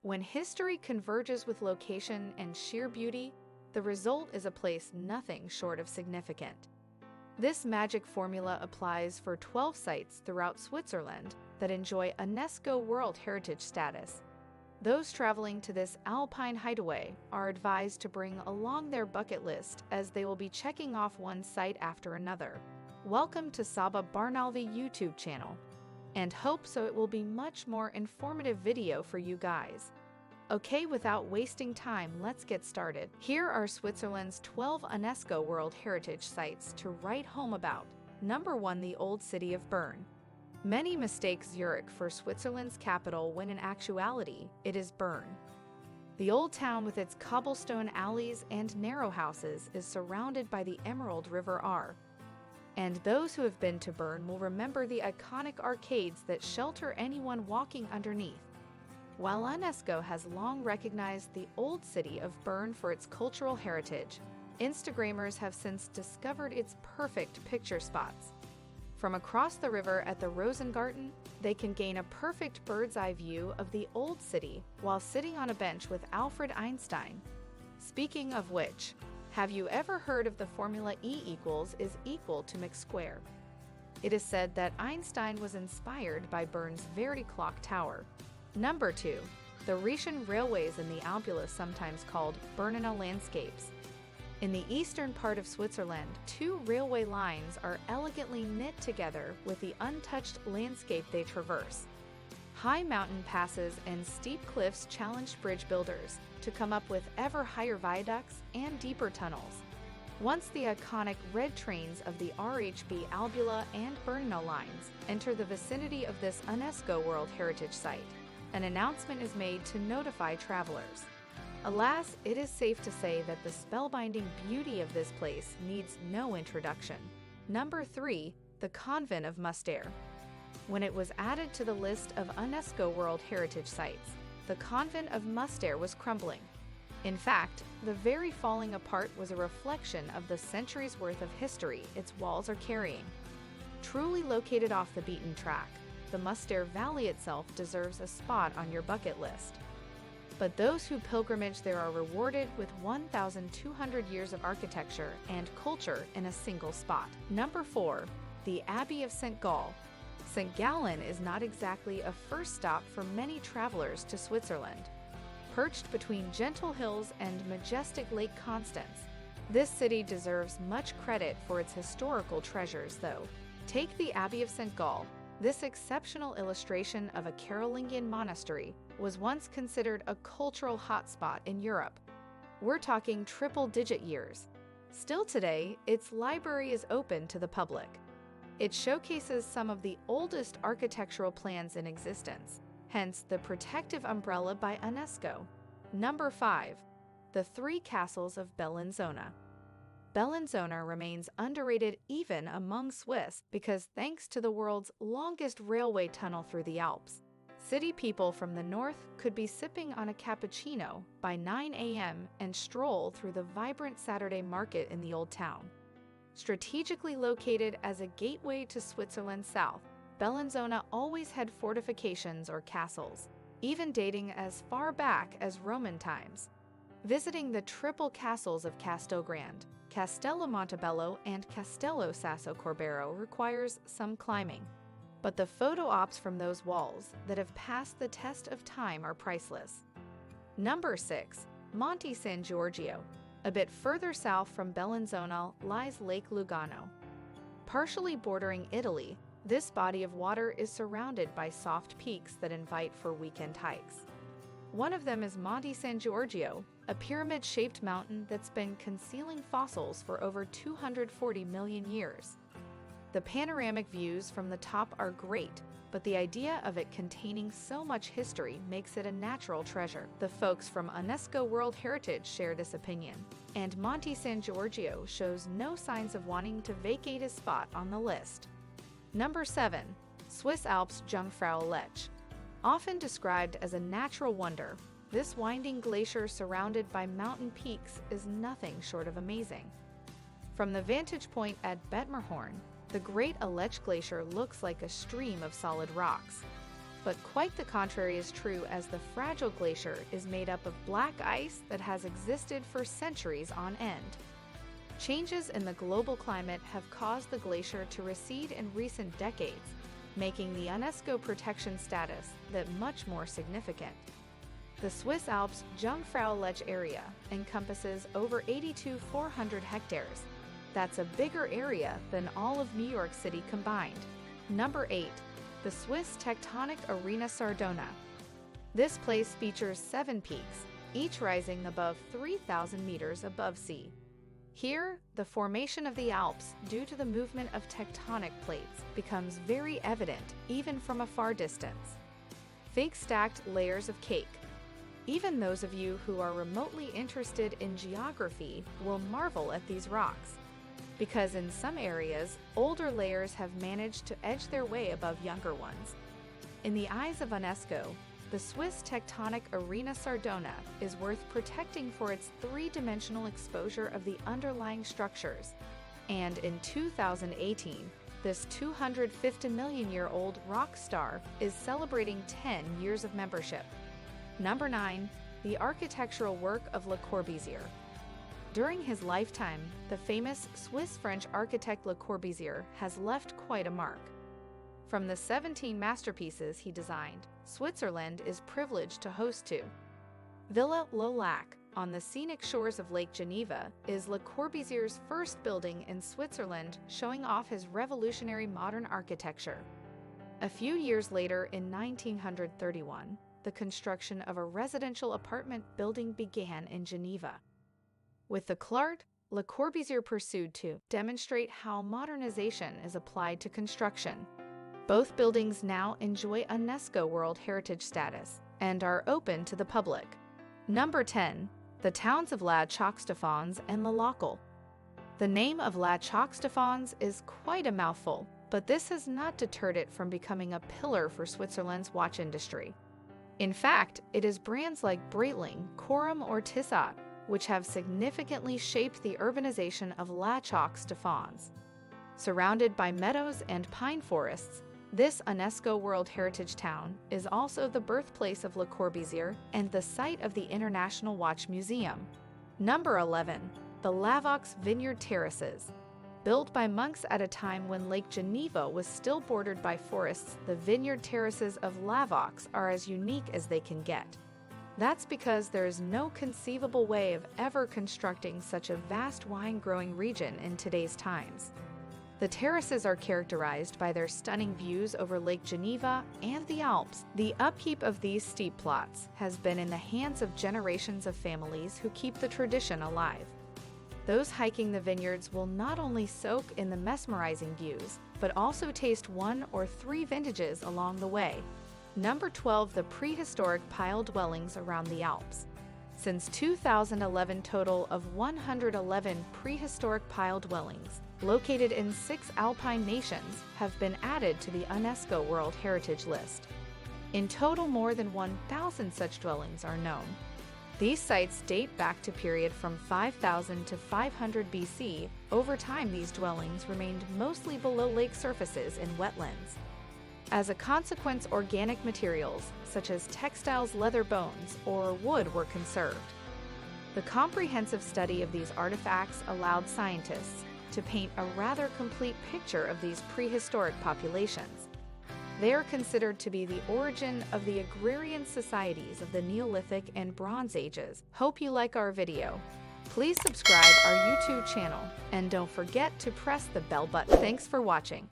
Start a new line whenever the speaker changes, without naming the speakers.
When history converges with location and sheer beauty, the result is a place nothing short of significant. This magic formula applies for 12 sites throughout Switzerland that enjoy UNESCO World Heritage status. Those traveling to this alpine hideaway are advised to bring along their bucket list, as they will be checking off one site after another. Welcome to Saba Barnalvi YouTube channel, and hope so it will be much more informative video for you guys. Okay, without wasting time, let's get started. Here are Switzerland's 12 UNESCO World Heritage sites to write home about. Number 1. The Old City of Bern. Many mistake Zurich for Switzerland's capital when in actuality, it is Bern. The old town with its cobblestone alleys and narrow houses is surrounded by the Emerald River Ahr. And those who have been to Bern will remember the iconic arcades that shelter anyone walking underneath. While UNESCO has long recognized the Old City of Bern for its cultural heritage, Instagrammers have since discovered its perfect picture spots. From across the river at the Rosengarten, they can gain a perfect bird's-eye view of the Old City while sitting on a bench with Alfred Einstein. Speaking of which, have you ever heard of the formula E is equal to mc square? It is said that Einstein was inspired by Bern's Verdi clock tower. Number 2. The Rhaetian railways in the Albula, sometimes called Bernina landscapes. In the eastern part of Switzerland, 2 railway lines are elegantly knit together with the untouched landscape they traverse. High mountain passes and steep cliffs challenged bridge builders to come up with ever higher viaducts and deeper tunnels. Once the iconic red trains of the RHB Albula and Bernina lines enter the vicinity of this UNESCO World Heritage Site, an announcement is made to notify travelers. Alas, it is safe to say that the spellbinding beauty of this place needs no introduction. Number 3. The Convent of Mustare. When it was added to the list of UNESCO World Heritage Sites, the Convent of Mustare was crumbling. In fact, the very falling apart was a reflection of the centuries' worth of history its walls are carrying. Truly located off the beaten track, the Mustare Valley itself deserves a spot on your bucket list. But those who pilgrimage there are rewarded with 1,200 years of architecture and culture in a single spot. Number 4. The Abbey of St. Gall. St. Gallen is not exactly a first stop for many travelers to Switzerland. Perched between gentle hills and majestic Lake Constance, this city deserves much credit for its historical treasures, though. Take the Abbey of St. Gall. This exceptional illustration of a Carolingian monastery was once considered a cultural hotspot in Europe. We're talking triple-digit years. Still today, its library is open to the public. It showcases some of the oldest architectural plans in existence, hence the protective umbrella by UNESCO. Number 5. The 3 Castles of Bellenzona. Bellenzona remains underrated even among Swiss because thanks to the world's longest railway tunnel through the Alps, city people from the north could be sipping on a cappuccino by 9 a.m. and stroll through the vibrant Saturday market in the old town. Strategically located as a gateway to Switzerland's south, Bellenzona always had fortifications or castles, even dating as far back as Roman times. Visiting the triple castles of Castogrande, Castello Montebello, and Castello Sasso Corbero requires some climbing. But the photo ops from those walls that have passed the test of time are priceless. Number 6. Monte San Giorgio. A bit further south from Bellenzona lies Lake Lugano. Partially bordering Italy, this body of water is surrounded by soft peaks that invite for weekend hikes. One of them is Monte San Giorgio, a pyramid-shaped mountain that's been concealing fossils for over 240 million years. The panoramic views from the top are great, but the idea of it containing so much history makes it a natural treasure. The folks from UNESCO World Heritage share this opinion, and Monte San Giorgio shows no signs of wanting to vacate his spot on the list. Number 7. Swiss Alps Jungfrau-Aletsch. Often described as a natural wonder, this winding glacier surrounded by mountain peaks is nothing short of amazing. From the vantage point at Bettmerhorn, the Great Aletsch Glacier looks like a stream of solid rocks. but quite the contrary is true, as the fragile glacier is made up of black ice that has existed for centuries on end. Changes in the global climate have caused the glacier to recede in recent decades, making the UNESCO protection status that much more significant. The Swiss Alps Jungfrau-Aletsch area encompasses over 8,400 hectares. That's a bigger area than all of New York City combined. Number 8. The Swiss Tectonic arena Sardona. This place features 7 peaks, each rising above 3,000 meters above sea. Here, the formation of the Alps, due to the movement of tectonic plates, becomes very evident even from a far distance. Think stacked layers of cake. Even those of you who are remotely interested in geography will marvel at these rocks, because in some areas, older layers have managed to edge their way above younger ones. In the eyes of UNESCO, the Swiss tectonic arena Sardona is worth protecting for its three-dimensional exposure of the underlying structures. And in 2018, this 250-million-year-old rock star is celebrating 10 years of membership. Number 9. The architectural work of Le Corbusier. During his lifetime, the famous Swiss-French architect Le Corbusiere has left quite a mark. From the 17 masterpieces he designed, Switzerland is privileged to host two. Villa Le Lac, on the scenic shores of Lake Geneva, is Le Corbusiere's first building in Switzerland, showing off his revolutionary modern architecture. A few years later, in 1931, the construction of a residential apartment building began in Geneva. With the Clart, Le Corbusiere pursued to demonstrate how modernization is applied to construction. Both buildings now enjoy UNESCO World Heritage status and are open to the public. Number 10. The towns of La Chaux-de-Fonds and Le Locle. The name of La Chaux-de-Fonds is quite a mouthful, but this has not deterred it from becoming a pillar for Switzerland's watch industry. In fact, it is brands like Breitling, Corum, or Tissot which have significantly shaped the urbanization of La Chaux-de-Fonds. Surrounded by meadows and pine forests, this UNESCO World Heritage town is also the birthplace of Le Corbusiere and the site of the International Watch Museum. Number 11. The Lavox Vineyard Terraces. Built by monks at a time when Lake Geneva was still bordered by forests, the vineyard terraces of Lavox are as unique as they can get. That's because there is no conceivable way of ever constructing such a vast wine-growing region in today's times. The terraces are characterized by their stunning views over Lake Geneva and the Alps. The upkeep of these steep plots has been in the hands of generations of families who keep the tradition alive. Those hiking the vineyards will not only soak in the mesmerizing views, but also taste 1 or 3 vintages along the way. Number 12. The prehistoric pile dwellings around the Alps. Since 2011, total of 111 prehistoric pile dwellings, located in 6 alpine nations, have been added to the UNESCO World Heritage List. In total, more than 1,000 such dwellings are known. These sites date back to period from 5000 to 500 BC. Over time, these dwellings remained mostly below lake surfaces in wetlands. As a consequence, organic materials, such as textiles, leather bones, or wood, were conserved. The comprehensive study of these artifacts allowed scientists to paint a rather complete picture of these prehistoric populations. They are considered to be the origin of the agrarian societies of the Neolithic and Bronze Ages. Hope you like our video. Please subscribe our YouTube channel and don't forget to press the bell button. Thanks for watching.